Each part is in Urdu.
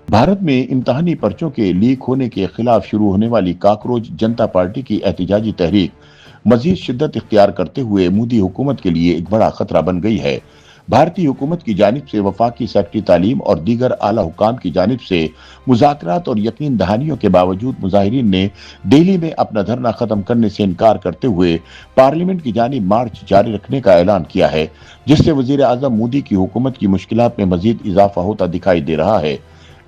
بھارت میں امتحانی پرچوں کے لیک ہونے کے خلاف شروع ہونے والی کاکروچ جنتا پارٹی کی احتجاجی تحریک مزید شدت اختیار کرتے ہوئے مودی حکومت کے لیے ایک بڑا خطرہ بن گئی ہے۔ بھارتی حکومت کی جانب سے وفاقی سیکرٹری تعلیم اور دیگر اعلیٰ حکام کی جانب سے مذاکرات اور یقین دہانیوں کے باوجود مظاہرین نے دہلی میں اپنا دھرنا ختم کرنے سے انکار کرتے ہوئے پارلیمنٹ کی جانب مارچ جاری رکھنے کا اعلان کیا ہے، جس سے وزیر اعظم مودی کی حکومت کی مشکلات میں مزید اضافہ ہوتا دکھائی دے رہا ہے۔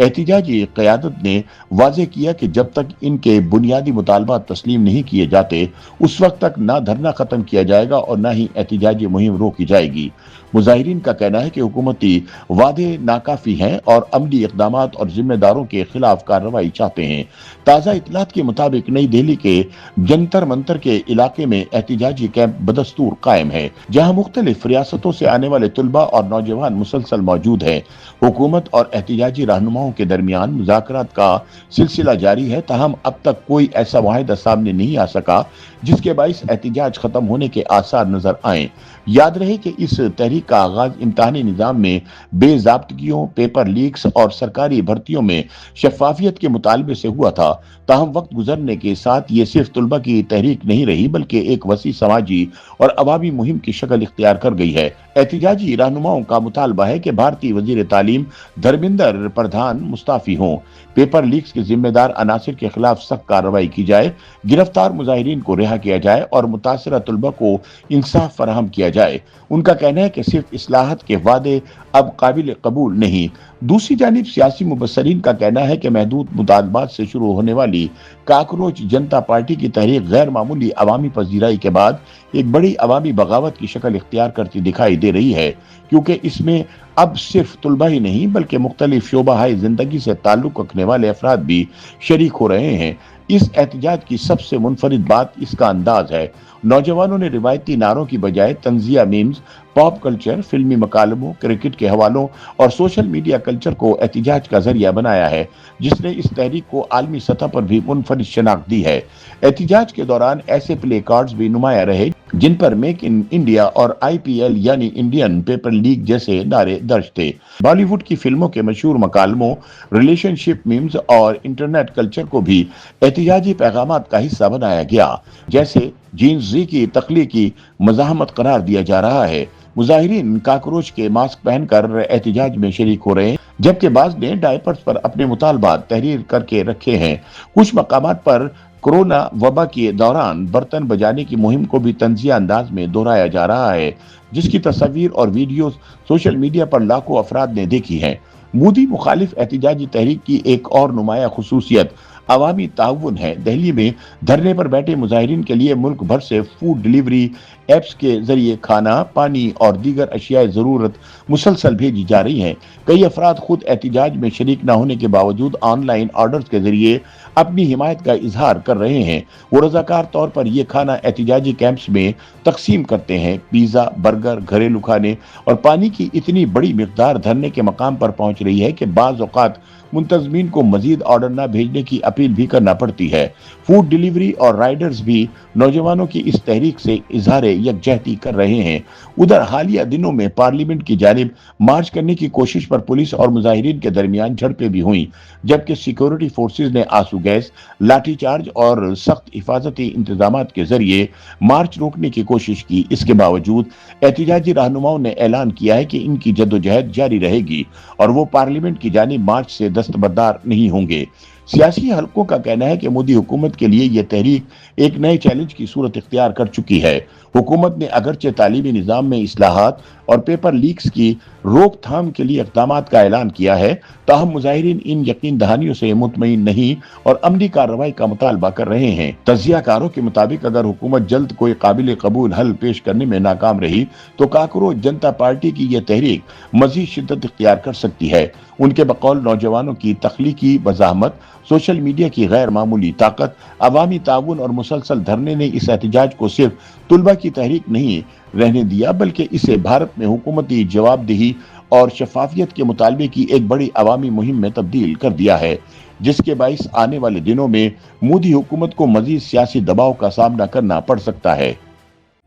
احتجاجی قیادت نے واضح کیا کہ جب تک ان کے بنیادی مطالبات تسلیم نہیں کیے جاتے اس وقت تک نہ دھرنا ختم کیا جائے گا اور نہ ہی احتجاجی مہم روکی جائے گی۔ مظاہرین کا کہنا ہے کہ حکومتی وعدے ناکافی ہیں اور عملی اقدامات اور ذمہ داروں کے خلاف کارروائی چاہتے ہیں۔ تازہ اطلاعات کے مطابق نئی دہلی کے جنتر منتر کے علاقے میں احتجاجی کیمپ بدستور قائم ہے، جہاں مختلف ریاستوں سے آنے والے طلباء اور نوجوان مسلسل موجود ہیں۔ حکومت اور احتجاجی رہنماؤں کے درمیان مذاکرات کا سلسلہ جاری ہے، تاہم اب تک کوئی ایسا معاہدہ سامنے نہیں آ سکا جس کے باعث احتجاج ختم ہونے کے آثار نظر آئیں۔ یاد رہے کہ اس تحریک کا آغاز امتحانی نظام میں بے ضابطگیوں، پیپر لیکس اور سرکاری بھرتیوں میں شفافیت کے مطالبے سے ہوا تھا۔ تاہم وقت گزرنے کے ساتھ یہ صرف طلبہ کی تحریک نہیں رہی بلکہ ایک وسیع سماجی اور عوامی مہم کی شکل اختیار کر گئی ہے۔ احتجاجی رہنماؤں کا مطالبہ ہے کہ بھارتی وزیر تعلیم دھرمیندر پردھان مستعفی ہوں، پیپر لیکس کے ذمہ دار عناصر کے خلاف سخت کارروائی کی جائے، گرفتار مظاہرین کو رہا کیا جائے اور متاثرہ طلبہ کو انصاف فراہم کیا جائے۔ ان کا کہنا ہے کہ صرف اصلاحات کے وعدے اب قابل قبول نہیں۔ دوسری جانب سیاسی مبصرین کا کہنا ہے کہ محدود مطالبات سے شروع ہونے والی کاکروچ جنتا پارٹی کی تحریک غیر معمولی عوامی پذیرائی کے بعد ایک بڑی عوامی بغاوت کی شکل اختیار کرتی دکھائی دے رہی ہے، کیونکہ اس میں اب صرف طلبہ ہی نہیں بلکہ مختلف شعبہ زندگی سے تعلق رکھنے والے افراد بھی شریک ہو رہے ہیں۔ اس احتجاج کی سب سے منفرد بات اس کا انداز ہے۔ نوجوانوں نے روایتی نعروں کی بجائے طنزیہ میمز، پاپ کلچر، فلمی مکالموں، کرکٹ کے حوالوں اور سوشل میڈیا کلچر کو احتجاج کا ذریعہ بنایا ہے، جس نے اس تحریک کو عالمی سطح پر بھی منفرد شناخت دی ہے۔ احتجاج کے دوران ایسے پلے کارڈز بھی نمایاں رہے جن پر میک ان انڈیا اور آئی پی ایل یعنی انڈین پیپر لیگ جیسے نعرے درج تھے۔ بالی ووڈ کی فلموں کے مشہور مکالموں، ریلیشن شپ میمز اور انٹرنیٹ کلچر کو بھی احتجاجی پیغامات کا حصہ بنایا گیا، جیسے جین زی کی تخلیقی مزاحمت قرار دیا جا رہا ہے۔ مظاہرین کاکروچ کے ماسک پہن کر احتجاج میں شریک ہو رہے ہیں، جبکہ بعض نے ڈائپرز پر اپنے مطالبات تحریر کر کے رکھے ہیں۔ کچھ مقامات پر کورونا وبا کے دوران برتن بجانے کی مہم کو بھی طنزیہ انداز میں دہرایا جا رہا ہے، جس کی تصاویر اور ویڈیوز سوشل میڈیا پر لاکھوں افراد نے دیکھی ہیں۔ مودی مخالف احتجاجی تحریک کی ایک اور نمایاں خصوصیت عوامی تعاون ہے۔ دہلی میں دھرنے پر بیٹھے مظاہرین کے لیے ملک بھر سے فوڈ ڈیلیوری ایپس کے ذریعے کھانا، پانی اور دیگر اشیاء ضرورت مسلسل بھیجی جا رہی ہیں۔ کئی افراد خود احتجاج میں شریک نہ ہونے کے باوجود آن لائن آرڈرز کے ذریعے اپنی حمایت کا اظہار کر رہے ہیں۔ وہ رضاکار طور پر یہ کھانا احتجاجی کیمپس میں تقسیم کرتے ہیں۔ پیزا، برگر، گھریلو کھانے اور پانی کی اتنی بڑی مقدار دھرنے کے مقام پر پہنچ رہی ہے کہ بعض اوقات منتظمین کو مزید آرڈر نہ بھیجنے کی اپیل بھی کرنا پڑتی ہے۔ فوڈ ڈیلیوری اور رائڈرز بھی نوجوانوں کی اس تحریک سے اظہار یکجہتی کر رہے ہیں۔ ادھر حالیہ دنوں میں پارلیمنٹ کی جانب مارچ کرنے کی کوشش پر پولیس اور مظاہرین کے درمیان جھڑپیں بھی ہوئیں، جبکہ سیکورٹی فورسز نے آنسو گیس، لاٹھی چارج اور سخت حفاظتی انتظامات کے ذریعے مارچ روکنے کی کوشش کی۔ اس کے باوجود احتجاجی رہنماؤں نے اعلان کیا ہے کہ ان کی جدوجہد جاری رہے گی اور وہ پارلیمنٹ کی جانب مارچ سے دستبردار نہیں ہوں گے۔ سیاسی حلقوں کا کہنا ہے کہ مودی حکومت کے لیے یہ تحریک ایک نئے چیلنج کی صورت اختیار کر چکی ہے۔ حکومت نے اگرچہ تعلیمی نظام میں اصلاحات اور پیپر لیکس کی روک تھام کے لیے اقدامات کا اعلان کیا ہے، تاہم مظاہرین ان یقین دہانیوں سے مطمئن نہیں اور عملی کارروائی کا مطالبہ کر رہے ہیں۔ تجزیہ کاروں کے مطابق اگر حکومت جلد کوئی قابل قبول حل پیش کرنے میں ناکام رہی تو کاکروچ جنتا پارٹی کی یہ تحریک مزید شدت اختیار کر سکتی ہے۔ ان کے بقول نوجوانوں کی تخلیقی مزاحمت، سوشل میڈیا کی غیر معمولی طاقت، عوامی تعاون اور مسلسل دھرنے نے اس احتجاج کو صرف طلبہ کی تحریک نہیں رہنے دیا بلکہ اسے بھارت میں حکومتی جواب دہی اور شفافیت کے مطالبے کی ایک بڑی عوامی مہم میں تبدیل کر دیا ہے، جس کے باعث آنے والے دنوں میں مودی حکومت کو مزید سیاسی دباؤ کا سامنا کرنا پڑ سکتا ہے۔